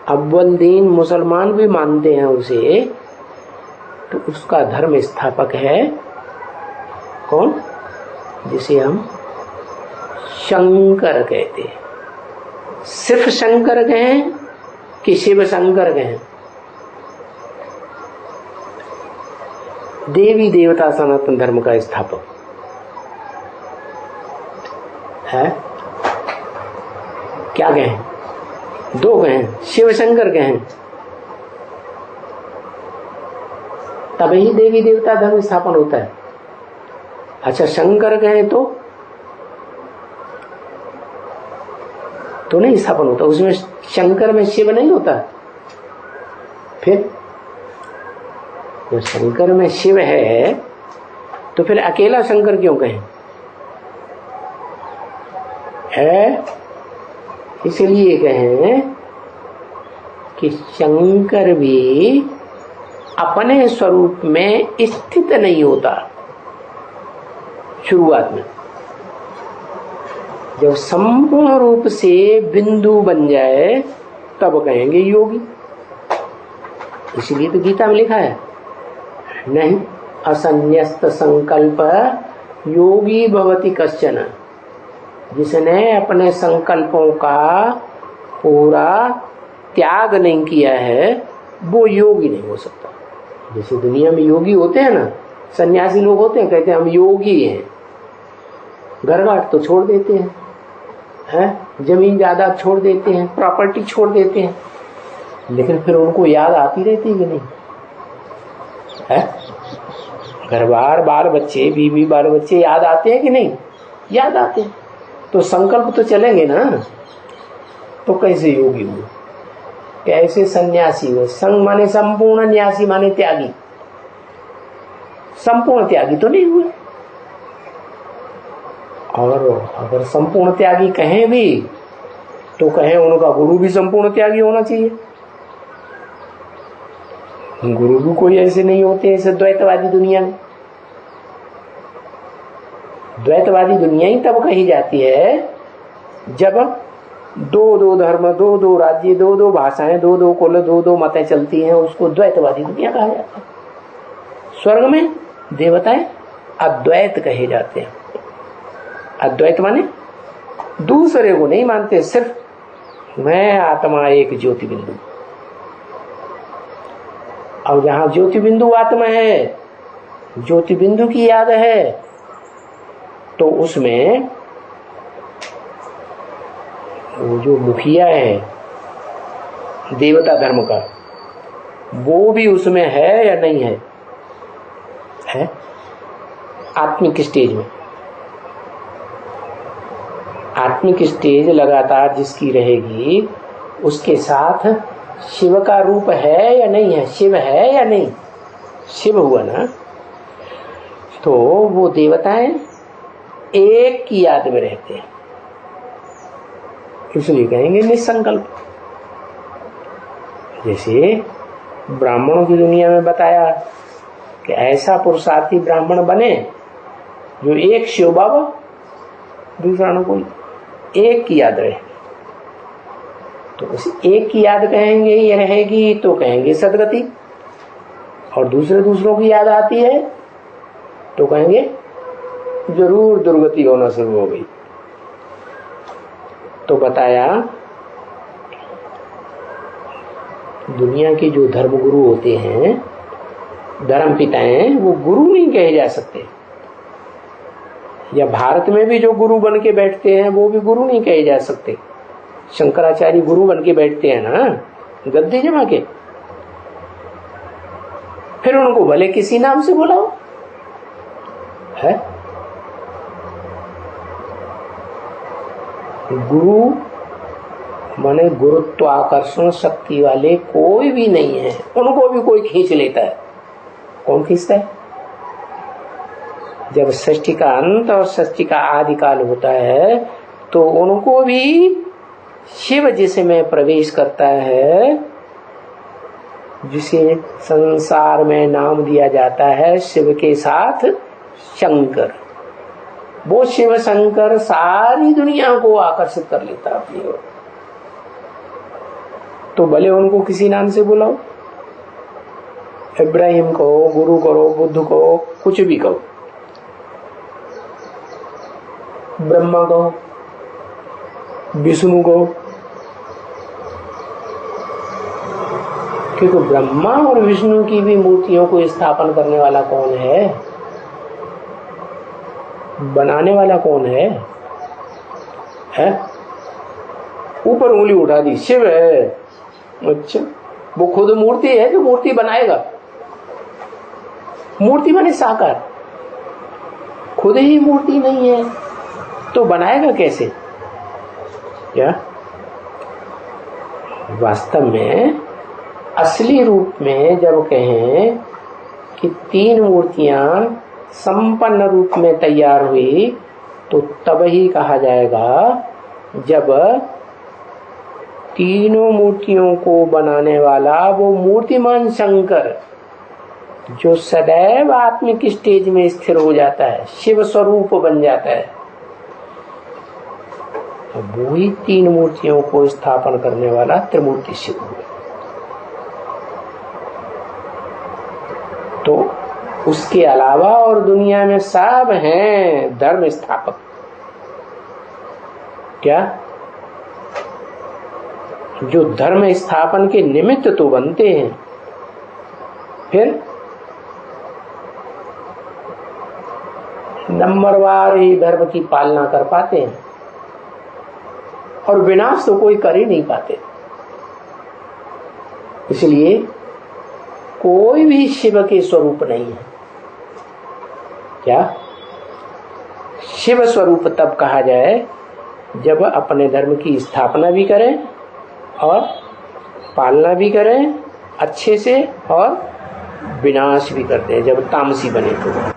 अव्वल दीन मुसलमान भी मानते हैं उसे, तो उसका धर्म स्थापक है कौन? जिसे हम शंकर कहते हैं। सिर्फ शंकर कहें कि शिव शंकर कहें, देवी देवता सनातन धर्म का स्थापक है। क्या कहें? दो कहें, शिव शंकर कहें, तभी देवी देवता धर्म स्थापन होता है। अच्छा, शंकर कहें तो नहीं स्थापन होता, उसमें शंकर में शिव नहीं होता। फिर तो शंकर में शिव है तो फिर अकेला शंकर क्यों कहें? है इसलिए कहें कि शंकर भी अपने स्वरूप में स्थित नहीं होता। शुरुआत में जब संपूर्ण रूप से बिंदु बन जाए तब कहेंगे योगी। इसलिए तो गीता में लिखा है, नहीं असन्यस्त संकल्प योगी भवति कश्चन। जिसने अपने संकल्पों का पूरा त्याग नहीं किया है वो योगी नहीं हो सकता। जैसे दुनिया में योगी होते हैं ना, सन्यासी लोग होते हैं, कहते हैं हम योगी हैं, घर बार तो छोड़ देते हैं, जमीन जायदाद छोड़ देते हैं, प्रॉपर्टी छोड़ देते हैं, लेकिन फिर उनको याद आती रहती है कि नहीं? है घर बार, बाल बच्चे, बीवी बाल बच्चे याद आते हैं कि नहीं? याद आते हैं। तो संकल्प तो चलेंगे ना, तो कैसे योगी हुए, कैसे सन्यासी हुए? संग माने संपूर्ण, न्यासी माने त्यागी। संपूर्ण त्यागी तो नहीं हुए। और अगर संपूर्ण त्यागी कहें भी तो कहें उनका गुरु भी संपूर्ण त्यागी होना चाहिए। गुरु भी कोई ऐसे नहीं होते ऐसे द्वैतवादी दुनिया में। द्वैतवादी दुनिया ही तब कही जाती है जब दो दो धर्म, दो दो राज्य, दो दो भाषाएं, दो दो कुल, दो दो मतें चलती हैं, उसको द्वैतवादी दुनिया कहा जाता है। स्वर्ग में देवताएं अद्वैत कहे जाते हैं। अद्वैत माने दूसरे को नहीं मानते, सिर्फ मैं आत्मा एक ज्योति बिंदु। और जहां ज्योति बिंदु आत्मा है, ज्योति बिंदु की याद है, तो उसमें वो जो मुखिया है देवता धर्म का, वो भी उसमें है या नहीं है? है आत्मिक स्टेज में। आत्मिक स्टेज लगातार जिसकी रहेगी उसके साथ शिव का रूप है या नहीं है? शिव है या नहीं? शिव हुआ ना, तो वो देवताएं एक की याद में रहते हैं, इसलिए कहेंगे निसंकल्प। जैसे ब्राह्मणों की दुनिया में बताया कि ऐसा पुरुषार्थी ब्राह्मण बने जो एक शिव बाबा, दूसरा न कोई, एक की याद रहे। तो उस एक की याद कहेंगे ये रहेगी तो कहेंगे सदगति, और दूसरों की याद आती है तो कहेंगे जरूर दुर्गति होना शुरू हो गई। तो बताया दुनिया के जो धर्मगुरु होते हैं, धर्म पिताएं, वो गुरु नहीं कहे जा सकते। या भारत में भी जो गुरु बन के बैठते हैं वो भी गुरु नहीं कहे जा सकते। शंकराचार्य गुरु बन के बैठते हैं ना गद्दी जमा के, फिर उनको भले किसी नाम से बुलाओ, है गुरु माने गुरुत्वाकर्षण शक्ति वाले कोई भी नहीं है, उनको भी कोई खींच लेता है। कौन खींचता है? जब सृष्टि का अंत और सृष्टि का आदि काल होता है तो उनको भी शिव जिसमें प्रवेश करता है, जिसे संसार में नाम दिया जाता है शिव के साथ शंकर, वो शिव शंकर सारी दुनिया को आकर्षित कर लेता है अपनी ओर। तो भले उनको किसी नाम से बुलाओ, इब्राहिम कहो, गुरु करो, बुद्ध कहो, कुछ भी कहो, ब्रह्मा कहो, विष्णु कहो, क्योंकि ब्रह्मा और विष्णु की भी मूर्तियों को स्थापन करने वाला कौन है? बनाने वाला कौन है? ऊपर उंगली उठा दी, शिव है। अच्छा, वो खुद मूर्ति है कि मूर्ति बनाएगा? मूर्ति बने साकार, खुद ही मूर्ति नहीं है तो बनाएगा कैसे? क्या वास्तव में असली रूप में जब कहें कि 3 मूर्तियां संपन्न रूप में तैयार हुई, तो तब ही कहा जाएगा जब तीनों मूर्तियों को बनाने वाला वो मूर्तिमान शंकर, जो सदैव आत्मिक स्टेज में स्थिर हो जाता है, शिव स्वरूप बन जाता है, तो वो ही 3 मूर्तियों को स्थापन करने वाला त्रिमूर्ति शिव हुआ। तो उसके अलावा और दुनिया में सब हैं धर्म स्थापक। क्या? जो धर्म स्थापन के निमित्त तो बनते हैं, फिर नंबरवार ही धर्म की पालना कर पाते हैं, और विनाश तो कोई कर ही नहीं पाते। इसलिए कोई भी शिव के स्वरूप नहीं है। क्या? शिव स्वरूप तब कहा जाए जब अपने धर्म की स्थापना भी करें और पालना भी करें अच्छे से, और विनाश भी करते हैं जब तामसी बने तो।